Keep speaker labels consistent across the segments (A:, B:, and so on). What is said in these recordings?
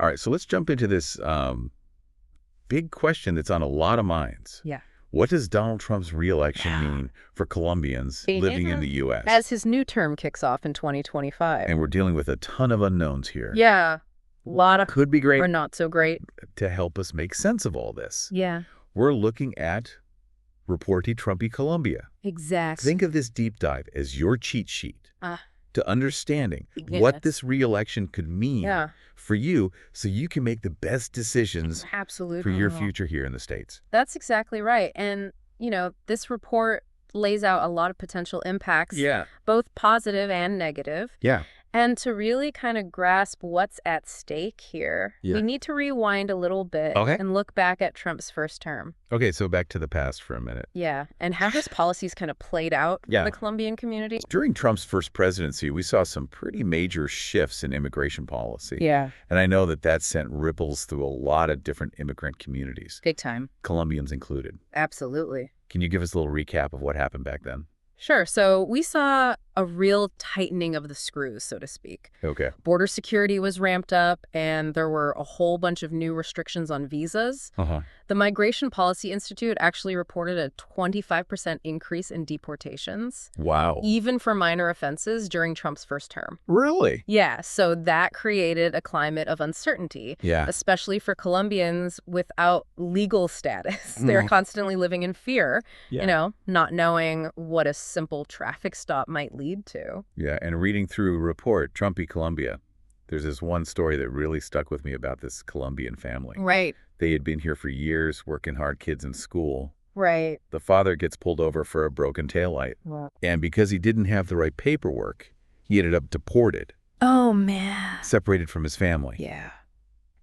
A: All right, so let's jump into this big question that's on a lot of minds.
B: Yeah.
A: What does Donald Trump's reelection mean for Colombians living in the U.S.?
B: As his new term kicks off in 2025.
A: And we're dealing with a ton of unknowns here.
B: Yeah. A lot of
A: Could be great
B: or not so great.
A: to help us make sense of all this.
B: Yeah.
A: We're looking at Reporti Trumpi Colombia.
B: Exactly.
A: Think of this deep dive as your cheat sheet to understanding
B: Yes.
A: what this reelection could mean
B: Yeah.
A: for you so you can make the best decisions
B: Absolutely.
A: for your future here in the States.
B: That's exactly right. And, this report lays out a lot of potential impacts, both positive and negative.
A: Yeah.
B: And to really kind of grasp what's at stake here,
A: Yeah.
B: we need to rewind a little bit and look back at Trump's first term.
A: Okay, so back to the past for a minute.
B: Yeah, and how his policies kind of played out for the Colombian community.
A: During Trump's first presidency, we saw some pretty major shifts in immigration policy.
B: Yeah.
A: And I know that sent ripples through a lot of different immigrant communities,
B: Big time.
A: Colombians included.
B: Absolutely.
A: Can you give us a little recap of what happened back then?
B: Sure. So we saw a real tightening of the screws, so to speak.
A: Okay.
B: Border security was ramped up, and there were a whole bunch of new restrictions on visas. The Migration Policy Institute actually reported a 25% increase in deportations.
A: Wow.
B: Even for minor offenses during Trump's first term.
A: Really?
B: Yeah, so that created a climate of uncertainty, especially for Colombians without legal status. They're constantly living in fear, not knowing what a simple traffic stop might lead to.
A: Yeah, and reading through Report Trumpi Colombia, there's this one story that really stuck with me about this Colombian family.
B: Right.
A: They had been here for years, working hard, kids in school.
B: Right.
A: The father gets pulled over for a broken taillight.
B: Wow.
A: And because he didn't have the right paperwork, he ended up deported.
B: Oh, man.
A: Separated from his family.
B: Yeah.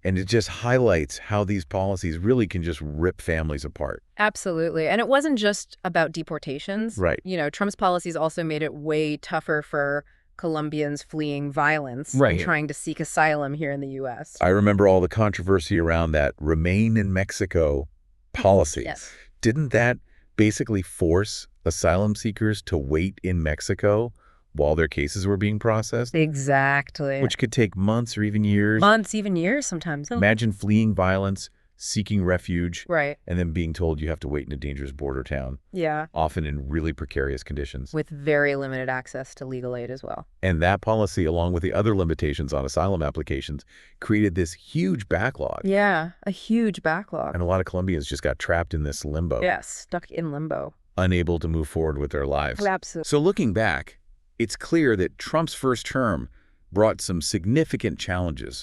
A: And it just highlights how these policies really can just rip families apart.
B: Absolutely. And it wasn't just about deportations.
A: Right.
B: Trump's policies also made it way tougher for Colombians fleeing violence and trying to seek asylum here in the U.S.
A: I remember all the controversy around that Remain in Mexico policy.
B: Yes.
A: Didn't that basically force asylum seekers to wait in Mexico while their cases were being processed?
B: Exactly.
A: Which could take months or even years.
B: Months, even years sometimes.
A: Imagine fleeing violence, seeking refuge,
B: right,
A: and then being told you have to wait in a dangerous border town.
B: Yeah.
A: Often in really precarious conditions.
B: With very limited access to legal aid as well.
A: And that policy, along with the other limitations on asylum applications, created this huge backlog.
B: Yeah, a huge backlog.
A: And a lot of Colombians just got trapped in this limbo.
B: Yes, stuck in limbo.
A: Unable to move forward with their lives.
B: Absolutely.
A: So looking back, it's clear that Trump's first term brought some significant challenges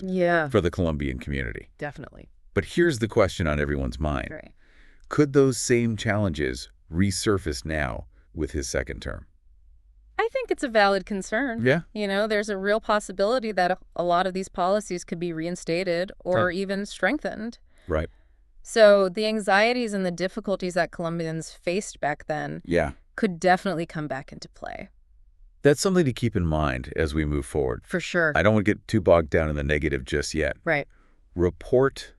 A: for the Colombian community.
B: Definitely.
A: But here's the question on everyone's mind.
B: Right.
A: Could those same challenges resurface now with his second term?
B: I think it's a valid concern.
A: Yeah.
B: There's a real possibility that a lot of these policies could be reinstated or even strengthened.
A: Right.
B: So the anxieties and the difficulties that Colombians faced back then could definitely come back into play.
A: That's something to keep in mind as we move forward.
B: For sure.
A: I don't want to get too bogged down in the negative just yet.
B: Right.
A: Report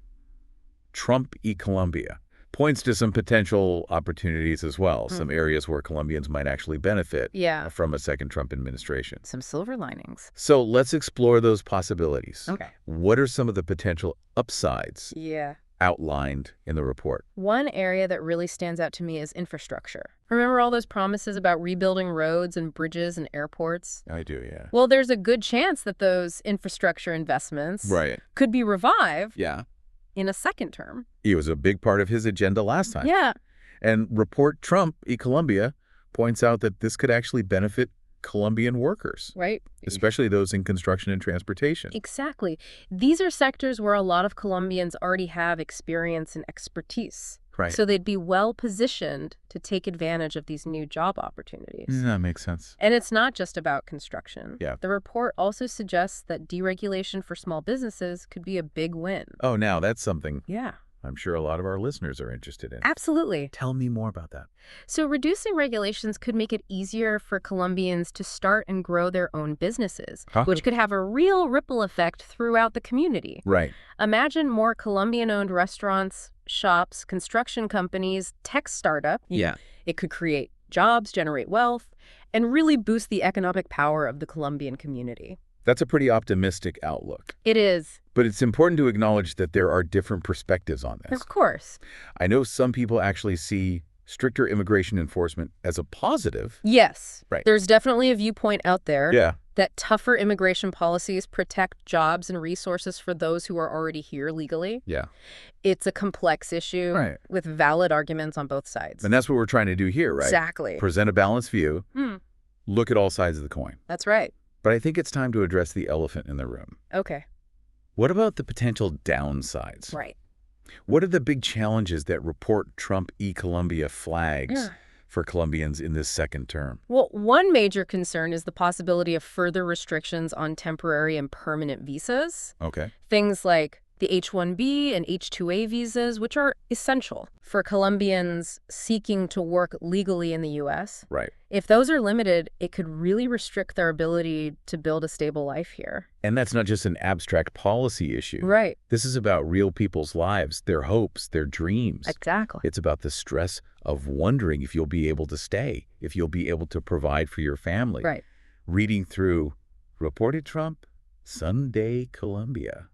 A: Trump y Colombia points to some potential opportunities as well, some areas where Colombians might actually benefit from a second Trump administration.
B: Some silver linings.
A: So let's explore those possibilities.
B: Okay.
A: What are some of the potential upsides outlined in the report?
B: One area that really stands out to me is infrastructure. Remember all those promises about rebuilding roads and bridges and airports?
A: I do, yeah.
B: Well, there's a good chance that those infrastructure investments could be revived in a second term.
A: It was a big part of his agenda last time.
B: Yeah.
A: And Report Trump y Colombia points out that this could actually benefit Colombian workers.
B: Right.
A: Especially those in construction and transportation.
B: Exactly. These are sectors where a lot of Colombians already have experience and expertise.
A: Right.
B: So they'd be well positioned to take advantage of these new job opportunities.
A: That makes sense.
B: And it's not just about construction.
A: Yeah.
B: The report also suggests that deregulation for small businesses could be a big win.
A: Oh, now that's something
B: Yeah.
A: I'm sure a lot of our listeners are interested in.
B: Absolutely.
A: Tell me more about that.
B: So reducing regulations could make it easier for Colombians to start and grow their own businesses, which could have a real ripple effect throughout the community.
A: Right.
B: Imagine more Colombian-owned restaurants, shops, construction companies, tech startup.
A: Yeah.
B: It could create jobs, generate wealth, and really boost the economic power of the Colombian community.
A: That's a pretty optimistic outlook.
B: It is.
A: But it's important to acknowledge that there are different perspectives on this.
B: Of course.
A: I know some people actually see stricter immigration enforcement as a positive.
B: Yes.
A: Right.
B: There's definitely a viewpoint out there
A: Yeah.
B: that tougher immigration policies protect jobs and resources for those who are already here legally.
A: Yeah.
B: It's a complex issue with valid arguments on both sides.
A: And that's what we're trying to do here, right?
B: Exactly.
A: Present a balanced view, look at all sides of the coin.
B: That's right.
A: But I think it's time to address the elephant in the room.
B: Okay.
A: What about the potential downsides?
B: Right.
A: What are the big challenges that report Trump Colombia flags for Colombians in this second term?
B: Well, one major concern is the possibility of further restrictions on temporary and permanent visas.
A: Okay.
B: Things like the H-1B and H-2A visas, which are essential for Colombians seeking to work legally in the U.S.
A: Right.
B: If those are limited, it could really restrict their ability to build a stable life here.
A: And that's not just an abstract policy issue.
B: Right.
A: This is about real people's lives, their hopes, their dreams.
B: Exactly.
A: It's about the stress of wondering if you'll be able to stay, if you'll be able to provide for your family.
B: Right.
A: Reading through Reported Trump, Sunday Colombia.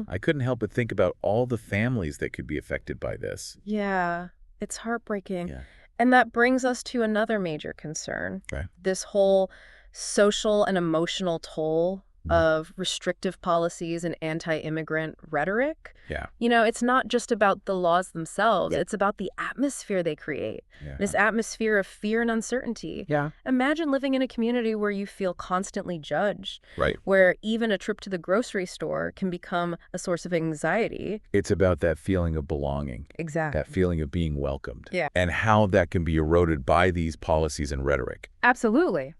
A: I couldn't help but think about all the families that could be affected by this.
B: Yeah, it's heartbreaking.
A: Yeah.
B: And that brings us to another major concern.
A: Okay.
B: This whole social and emotional toll of restrictive policies and anti-immigrant rhetoric.
A: Yeah.
B: You know, it's not just about the laws themselves. It's about the atmosphere they create.
A: Yeah.
B: This atmosphere of fear and uncertainty.
A: Yeah.
B: Imagine living in a community where you feel constantly judged.
A: Right.
B: Where even a trip to the grocery store can become a source of anxiety.
A: It's about that feeling of belonging.
B: Exactly.
A: That feeling of being welcomed.
B: Yeah.
A: And how that can be eroded by these policies and rhetoric.
B: Absolutely.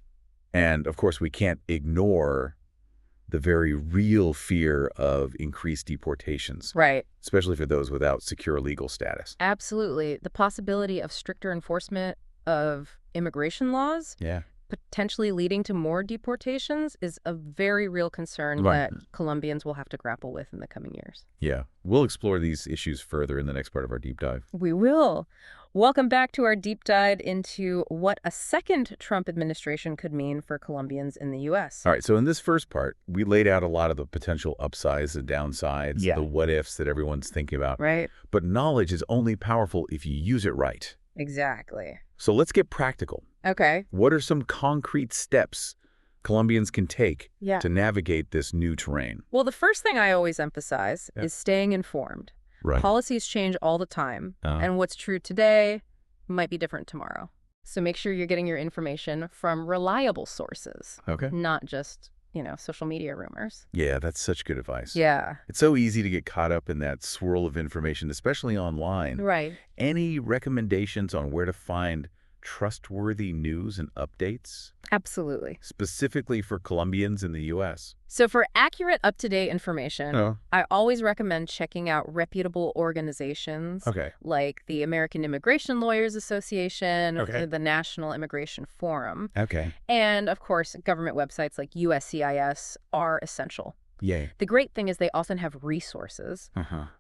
A: And, of course, we can't ignore the very real fear of increased deportations.
B: Right.
A: Especially for those without secure legal status.
B: Absolutely. The possibility of stricter enforcement of immigration laws, potentially leading to more deportations, is a very real concern that Colombians will have to grapple with in the coming years.
A: Yeah. We'll explore these issues further in the next part of our deep dive.
B: We will. Welcome back to our deep dive into what a second Trump administration could mean for Colombians in the U.S.
A: All right, so in this first part, we laid out a lot of the potential upsides, the downsides, the what-ifs that everyone's thinking about.
B: Right.
A: But knowledge is only powerful if you use it right.
B: Exactly.
A: So let's get practical.
B: Okay.
A: What are some concrete steps Colombians can take to navigate this new terrain?
B: Well, the first thing I always emphasize is staying informed.
A: Right.
B: Policies change all the time, and what's true today might be different tomorrow. So make sure you're getting your information from reliable sources, not just, social media rumors.
A: Yeah, that's such good advice.
B: Yeah.
A: It's so easy to get caught up in that swirl of information, especially online.
B: Right.
A: Any recommendations on where to find trustworthy news and updates?
B: Absolutely.
A: Specifically for Colombians in the U.S.
B: So for accurate, up-to-date information, I always recommend checking out reputable organizations like the American Immigration Lawyers Association, the National Immigration Forum. And, of course, government websites like USCIS are essential.
A: Yay.
B: The great thing is they often have resources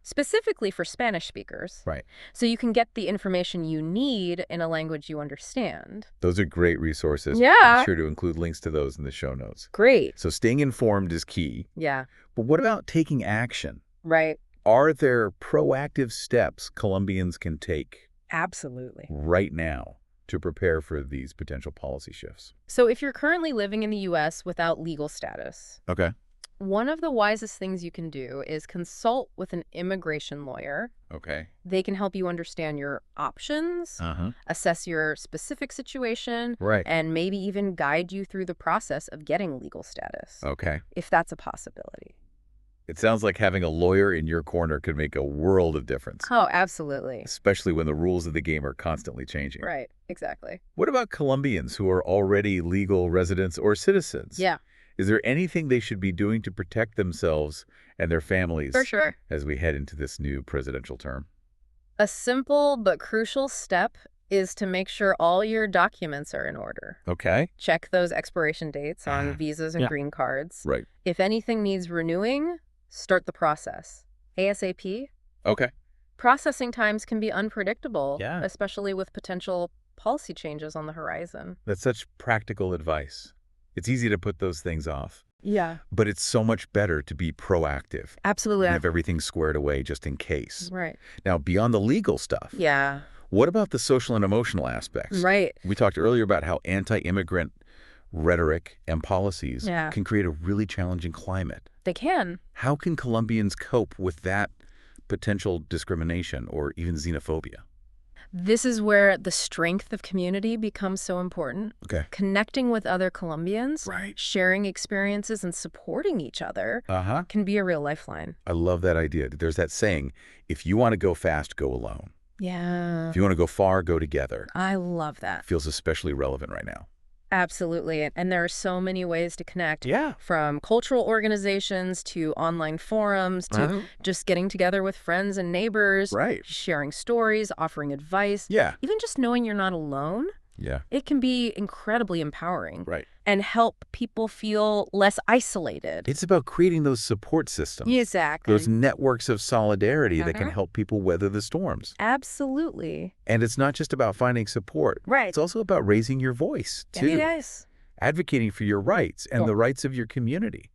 B: specifically for Spanish speakers.
A: Right.
B: So you can get the information you need in a language you understand.
A: Those are great resources.
B: Yeah.
A: Be sure to include links to those in the show notes.
B: Great.
A: So staying informed is key.
B: Yeah.
A: But what about taking action?
B: Right.
A: Are there proactive steps Colombians can take?
B: Absolutely.
A: Right now to prepare for these potential policy shifts?
B: So if you're currently living in the U.S. without legal status, one of the wisest things you can do is consult with an immigration lawyer. They can help you understand your options, assess your specific situation, and maybe even guide you through the process of getting legal status. If that's a possibility.
A: It sounds like having a lawyer in your corner could make a world of difference.
B: Oh, absolutely.
A: Especially when the rules of the game are constantly changing.
B: Right, exactly.
A: What about Colombians who are already legal residents or citizens?
B: Yeah.
A: Is there anything they should be doing to protect themselves and their families as we head into this new presidential term?
B: A simple but crucial step is to make sure all your documents are in order. Check those expiration dates on visas and green cards. If anything needs renewing, start the process. ASAP. Processing times can be unpredictable, especially with potential policy changes on the horizon.
A: That's such practical advice. It's easy to put those things off.
B: Yeah.
A: But it's so much better to be proactive.
B: Absolutely.
A: And have everything squared away just in case.
B: Right.
A: Now, beyond the legal stuff.
B: Yeah.
A: What about the social and emotional aspects?
B: Right.
A: We talked earlier about how anti-immigrant rhetoric and policies can create a really challenging climate.
B: They can.
A: How can Colombians cope with that potential discrimination or even xenophobia?
B: This is where the strength of community becomes so important.
A: Okay.
B: Connecting with other Colombians,
A: right,
B: sharing experiences and supporting each other can be a real lifeline.
A: I love that idea. There's that saying, if you want to go fast, go alone.
B: Yeah.
A: If you want to go far, go together.
B: I love that.
A: Feels especially relevant right now.
B: Absolutely. And there are so many ways to connect.
A: Yeah.
B: From cultural organizations to online forums to just getting together with friends and neighbors.
A: Right.
B: Sharing stories, offering advice.
A: Yeah.
B: Even just knowing you're not alone.
A: Yeah.
B: It can be incredibly empowering.
A: Right.
B: And help people feel less isolated.
A: It's about creating those support systems.
B: Exactly.
A: Those networks of solidarity that can help people weather the storms.
B: Absolutely.
A: And it's not just about finding support.
B: Right.
A: It's also about raising your voice, too.
B: It is.
A: Advocating for your rights and the rights of your community.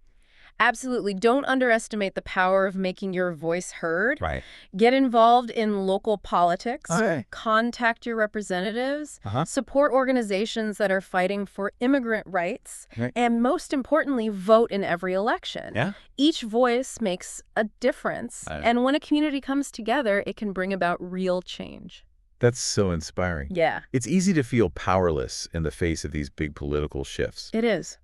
B: Absolutely. Don't underestimate the power of making your voice heard.
A: Right.
B: Get involved in local politics.
A: Okay.
B: Contact your representatives. Support organizations that are fighting for immigrant rights.
A: Right.
B: And most importantly, vote in every election.
A: Yeah.
B: Each voice makes a difference. And when a community comes together, it can bring about real change.
A: That's so inspiring.
B: Yeah.
A: It's easy to feel powerless in the face of these big political shifts.
B: It is.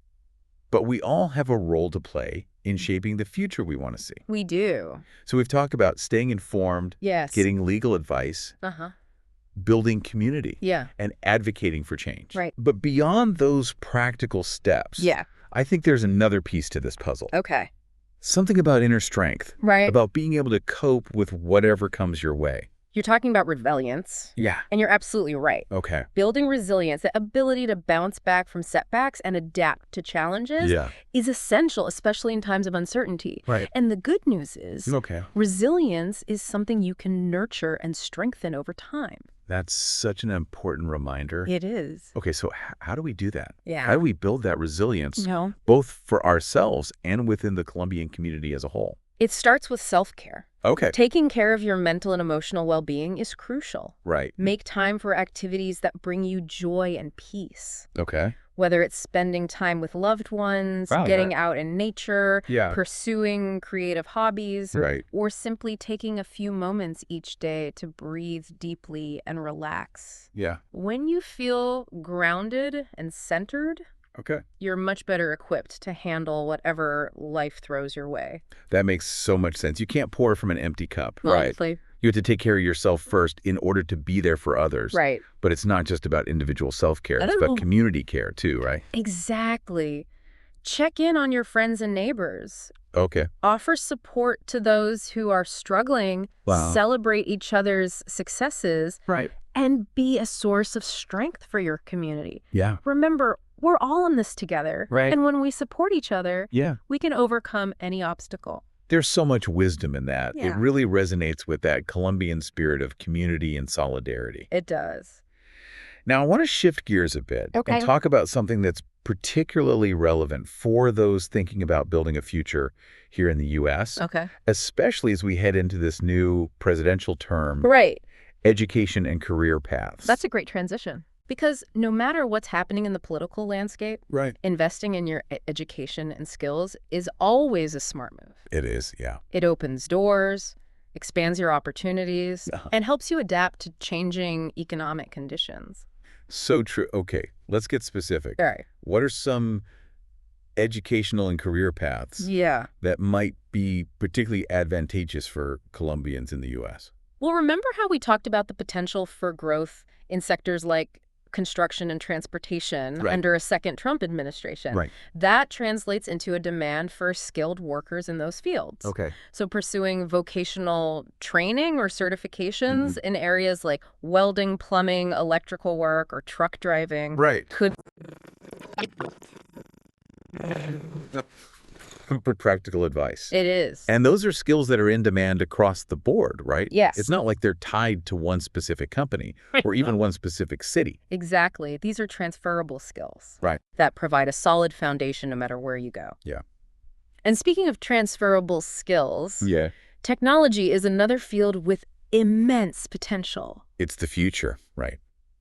A: But we all have a role to play in shaping the future we want to see.
B: We do.
A: So we've talked about staying informed,
B: Yes.
A: getting legal advice, building community, and advocating for change.
B: Right.
A: But beyond those practical steps, I think there's another piece to this puzzle.
B: Okay.
A: Something about inner strength.
B: Right.
A: About being able to cope with whatever comes your way.
B: You're talking about resilience.
A: Yeah.
B: And you're absolutely right.
A: Okay.
B: Building resilience, the ability to bounce back from setbacks and adapt to challenges is essential, especially in times of uncertainty.
A: Right.
B: And the good news is resilience is something you can nurture and strengthen over time.
A: That's such an important reminder.
B: It is.
A: Okay, so how do we do that?
B: Yeah.
A: How do we build that resilience, both for ourselves and within the Colombian community as a whole?
B: It starts with self-care.
A: Okay.
B: Taking care of your mental and emotional well-being is crucial.
A: Right.
B: Make time for activities that bring you joy and peace.
A: Okay.
B: Whether it's spending time with loved ones, getting out in nature, pursuing creative hobbies, or simply taking a few moments each day to breathe deeply and relax.
A: Yeah.
B: When you feel grounded and centered, you're much better equipped to handle whatever life throws your way.
A: That makes so much sense. You can't pour from an empty cup.
B: Honestly.
A: You have to take care of yourself first in order to be there for others.
B: Right.
A: But it's not just about individual self-care. It's about community care too, right?
B: Exactly. Check in on your friends and neighbors.
A: Okay.
B: Offer support to those who are struggling.
A: Wow.
B: Celebrate each other's successes.
A: Right.
B: And be a source of strength for your community.
A: Yeah.
B: Remember, we're all in this together.
A: Right.
B: And when we support each other, we can overcome any obstacle.
A: There's so much wisdom in that.
B: Yeah.
A: It really resonates with that Colombian spirit of community and solidarity.
B: It does.
A: Now, I want to shift gears a bit and talk about something that's particularly relevant for those thinking about building a future here in the U.S., especially as we head into this new presidential term, education and career paths.
B: That's a great transition. Because no matter what's happening in the political landscape, investing in your education and skills is always a smart move.
A: It is, yeah.
B: It opens doors, expands your opportunities, and helps you adapt to changing economic conditions.
A: So true. Okay, let's get specific.
B: All right.
A: What are some educational and career paths that might be particularly advantageous for Colombians in the U.S.?
B: Well, remember how we talked about the potential for growth in sectors like construction and transportation under a second Trump administration? That translates into a demand for skilled workers in those fields. So pursuing vocational training or certifications in areas like welding, plumbing, electrical work, or truck driving could...
A: Practical advice.
B: It is.
A: And those are skills that are in demand across the board, right?
B: Yes.
A: It's not like they're tied to one specific company or even one specific city.
B: Exactly. These are transferable skills.
A: Right.
B: That provide a solid foundation no matter where you go.
A: Yeah.
B: And speaking of transferable skills,
A: Yeah.
B: technology is another field with immense potential.
A: It's the future, right?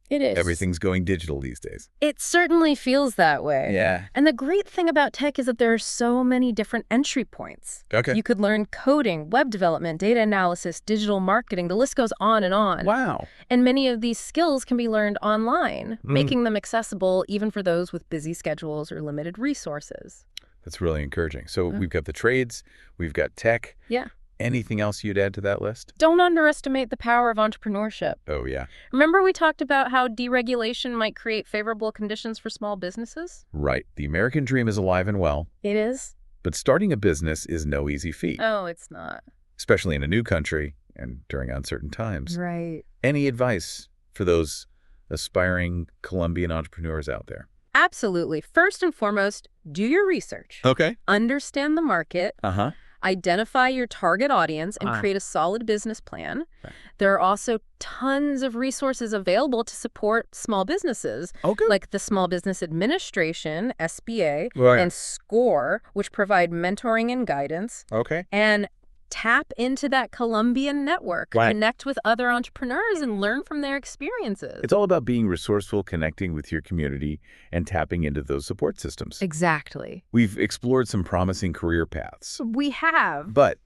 B: It is.
A: Everything's going digital these days.
B: It certainly feels that way.
A: Yeah.
B: And the great thing about tech is that there are so many different entry points.
A: Okay.
B: You could learn coding, web development, data analysis, digital marketing. The list goes on and on.
A: Wow.
B: And many of these skills can be learned online, making them accessible even for those with busy schedules or limited resources.
A: That's really encouraging. So we've got the trades, we've got tech.
B: Yeah.
A: Anything else you'd add to that list?
B: Don't underestimate the power of entrepreneurship.
A: Oh, yeah.
B: Remember we talked about how deregulation might create favorable conditions for small businesses?
A: Right. The American dream is alive and well.
B: It is.
A: But starting a business is no easy feat.
B: Oh, it's not.
A: Especially in a new country and during uncertain times.
B: Right.
A: Any advice for those aspiring Colombian entrepreneurs out there?
B: Absolutely. First and foremost, do your research.
A: Okay.
B: Understand the market.
A: Uh-huh.
B: Identify your target audience and create a solid business plan. Right. There are also tons of resources available to support small businesses, like the Small Business Administration, SBA, and SCORE, which provide mentoring and guidance.
A: Okay.
B: And tap into that Colombian network. Right. Connect with other entrepreneurs and learn from their experiences.
A: It's all about being resourceful, connecting with your community, and tapping into those support systems.
B: Exactly.
A: We've explored some promising career paths.
B: We have.
A: But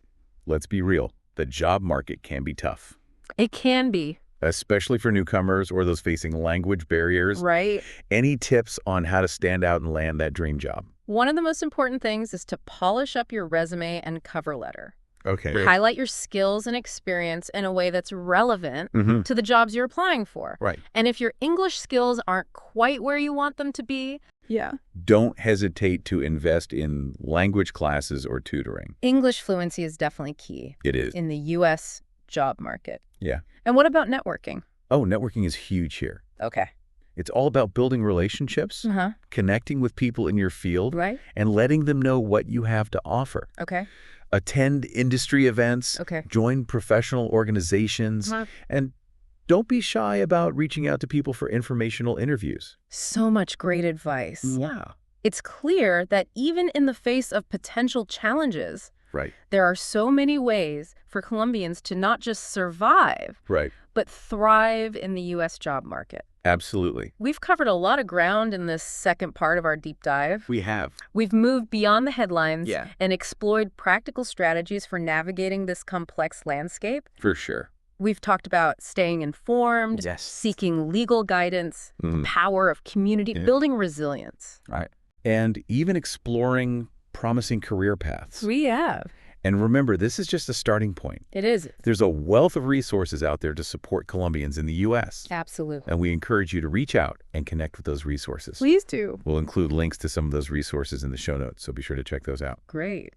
A: let's be real. The job market can be tough.
B: It can be.
A: Especially for newcomers or those facing language barriers.
B: Right.
A: Any tips on how to stand out and land that dream job?
B: One of the most important things is to polish up your resume and cover letter.
A: Okay.
B: Highlight your skills and experience in a way that's relevant to the jobs you're applying for.
A: Right.
B: And if your English skills aren't quite where you want them to be,
A: don't hesitate to invest in language classes or tutoring.
B: English fluency is definitely key.
A: It is.
B: In the U.S. job market.
A: Yeah.
B: And what about networking?
A: Oh, networking is huge here.
B: Okay.
A: It's all about building relationships, connecting with people in your field, and letting them know what you have to offer.
B: Okay.
A: Attend industry events, join professional organizations, and don't be shy about reaching out to people for informational interviews.
B: So much great advice.
A: Yeah.
B: It's clear that even in the face of potential challenges, there are so many ways for Colombians to not just survive, but thrive in the U.S. job market.
A: Absolutely.
B: We've covered a lot of ground in this second part of our deep dive.
A: We have.
B: We've moved beyond the headlines and explored practical strategies for navigating this complex landscape.
A: For sure.
B: We've talked about staying informed, seeking legal guidance, the power of community, building resilience.
A: Right. And even exploring promising career paths.
B: We have.
A: And remember, this is just a starting point.
B: It is.
A: There's a wealth of resources out there to support Colombians in the U.S.
B: Absolutely.
A: And we encourage you to reach out and connect with those resources.
B: Please do.
A: We'll include links to some of those resources in the show notes, so be sure to check those out.
B: Great.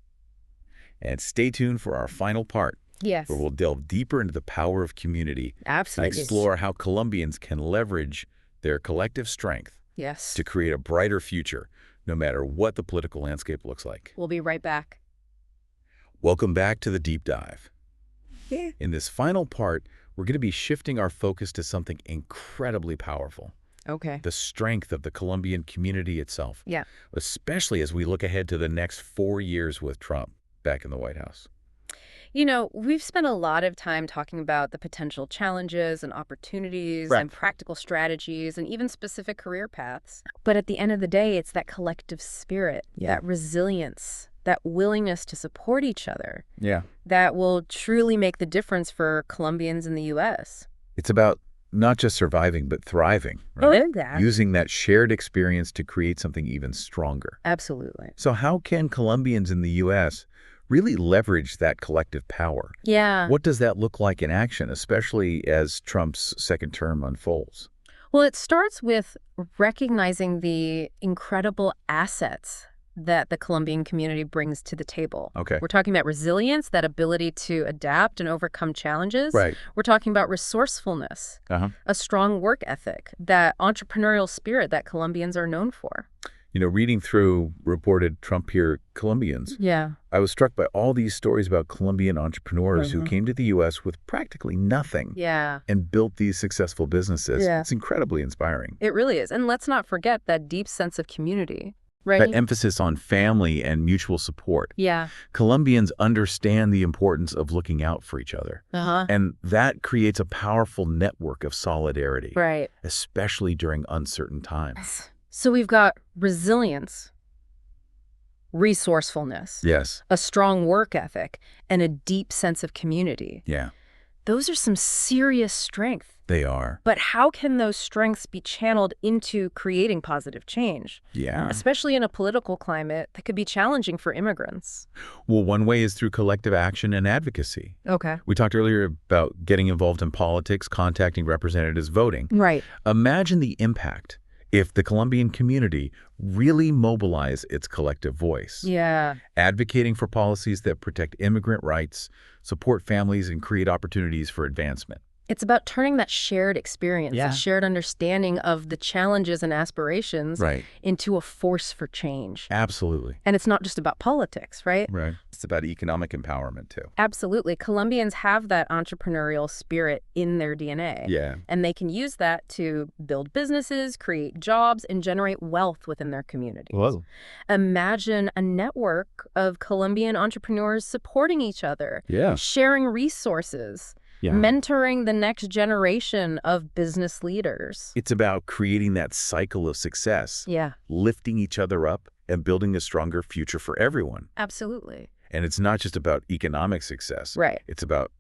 A: And stay tuned for our final part.
B: Yes.
A: Where we'll delve deeper into the power of community.
B: Absolutely.
A: And explore how Colombians can leverage their collective strength to create a brighter future, no matter what the political landscape looks like.
B: We'll be right back.
A: Welcome back to the Deep Dive. In this final part, we're going to be shifting our focus to something incredibly powerful.
B: Okay.
A: The strength of the Colombian community itself.
B: Yeah.
A: Especially as we look ahead to the next 4 years with Trump back in the White House.
B: You know, we've spent a lot of time talking about the potential challenges and opportunities and practical strategies and even specific career paths. But at the end of the day, it's that collective spirit, that resilience, that willingness to support each other that will truly make the difference for Colombians in the U.S.
A: It's about not just surviving, but thriving. Right? Using that shared experience to create something even stronger.
B: Absolutely.
A: So how can Colombians in the U.S. really leverage that collective power?
B: Yeah.
A: What does that look like in action, especially as Trump's second term unfolds?
B: Well, it starts with recognizing the incredible assets that the Colombian community brings to the table.
A: Okay.
B: We're talking about resilience, that ability to adapt and overcome challenges.
A: Right.
B: We're talking about resourcefulness, a strong work ethic, that entrepreneurial spirit that Colombians are known for.
A: You know, reading through reported Trump here Colombians, I was struck by all these stories about Colombian entrepreneurs who came to the U.S. with practically nothing and built these successful businesses. It's incredibly inspiring.
B: It really is. And let's not forget that deep sense of community.
A: That emphasis on family and mutual support.
B: Yeah.
A: Colombians understand the importance of looking out for each other. And that creates a powerful network of solidarity.
B: Right.
A: Especially during uncertain times.
B: So we've got resilience, resourcefulness,
A: yes,
B: a strong work ethic, and a deep sense of community.
A: Yeah.
B: Those are some serious strengths.
A: They are.
B: But how can those strengths be channeled into creating positive change?
A: Yeah.
B: Especially in a political climate that could be challenging for immigrants.
A: Well, one way is through collective action and advocacy.
B: Okay.
A: We talked earlier about getting involved in politics, contacting representatives, voting.
B: Right.
A: Imagine the impact if the Colombian community really mobilize its collective voice.
B: Yeah.
A: Advocating for policies that protect immigrant rights, support families, and create opportunities for advancement.
B: It's about turning that shared experience, a shared understanding of the challenges and aspirations into a force for change.
A: Absolutely.
B: And it's not just about politics, right?
A: Right. It's about economic empowerment, too.
B: Absolutely. Colombians have that entrepreneurial spirit in their DNA.
A: Yeah.
B: And they can use that to build businesses, create jobs, and generate wealth within their communities.
A: Whoa.
B: Imagine a network of Colombian entrepreneurs supporting each other, sharing resources, mentoring the next generation of business leaders.
A: It's about creating that cycle of success, lifting each other up, and building a stronger future for everyone.
B: Absolutely.
A: And it's not just about economic success.
B: Right.
A: It's about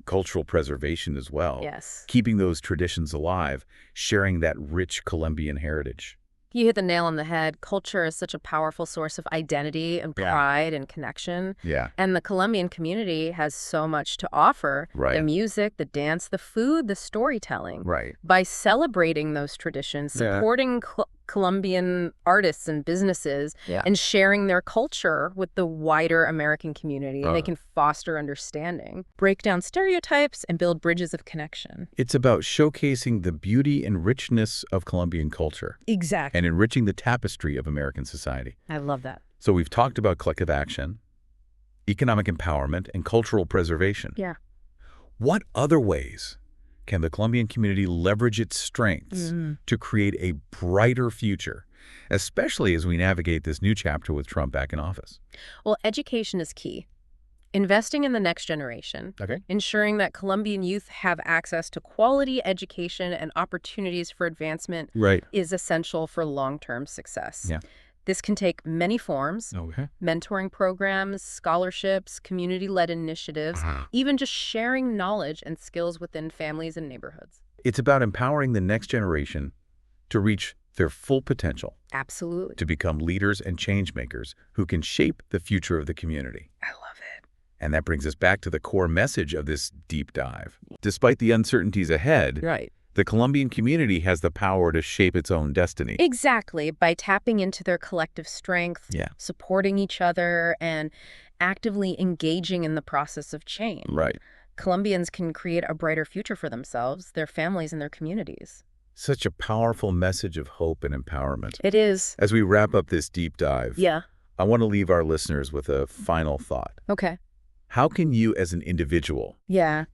A: cultural preservation as well.
B: Yes.
A: Keeping those traditions alive, sharing that rich Colombian heritage.
B: You hit the nail on the head. Culture is such a powerful source of identity and pride and connection.
A: Yeah.
B: And the Colombian community has so much to offer.
A: Right.
B: The music, the dance, the food, the storytelling.
A: Right.
B: By celebrating those traditions, supporting Colombian artists and businesses, and sharing their culture with the wider American community, they can foster understanding, break down stereotypes, and build bridges of connection.
A: It's about showcasing the beauty and richness of Colombian culture.
B: Exactly.
A: And enriching the tapestry of American society.
B: I love that.
A: So we've talked about collective action, economic empowerment, and cultural preservation.
B: Yeah.
A: What other ways can the Colombian community leverage its strengths to create a brighter future, especially as we navigate this new chapter with Trump back in office?
B: Well, education is key. Investing in the next generation, ensuring that Colombian youth have access to quality education and opportunities for advancement is essential for long-term success.
A: Yeah.
B: This can take many forms, mentoring programs, scholarships, community-led initiatives, even just sharing knowledge and skills within families and neighborhoods.
A: It's about empowering the next generation to reach their full potential.
B: Absolutely.
A: To become leaders and change makers who can shape the future of the community.
B: I love it.
A: And that brings us back to the core message of this deep dive. Despite the uncertainties ahead, the Colombian community has the power to shape its own destiny.
B: Exactly. By tapping into their collective strength, supporting each other, and actively engaging in the process of change.
A: Right.
B: Colombians can create a brighter future for themselves, their families, and their communities.
A: Such a powerful message of hope and empowerment.
B: It is.
A: As we wrap up this deep dive, I want to leave our listeners with a final thought.
B: Okay.
A: How can you as an individual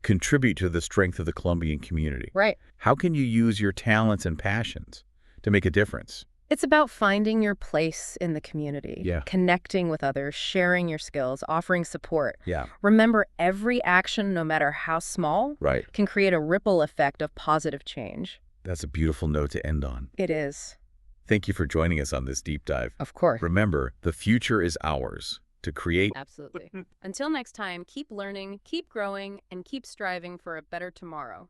A: contribute to the strength of the Colombian community?
B: Right.
A: How can you use your talents and passions to make a difference?
B: It's about finding your place in the community, connecting with others, sharing your skills, offering support. Remember, every action, no matter how small, can create a ripple effect of positive change.
A: That's a beautiful note to end on.
B: It is.
A: Thank you for joining us on this deep dive.
B: Of course.
A: Remember, the future is ours to create.
B: Absolutely. Until next time, keep learning, keep growing, and keep striving for a better tomorrow.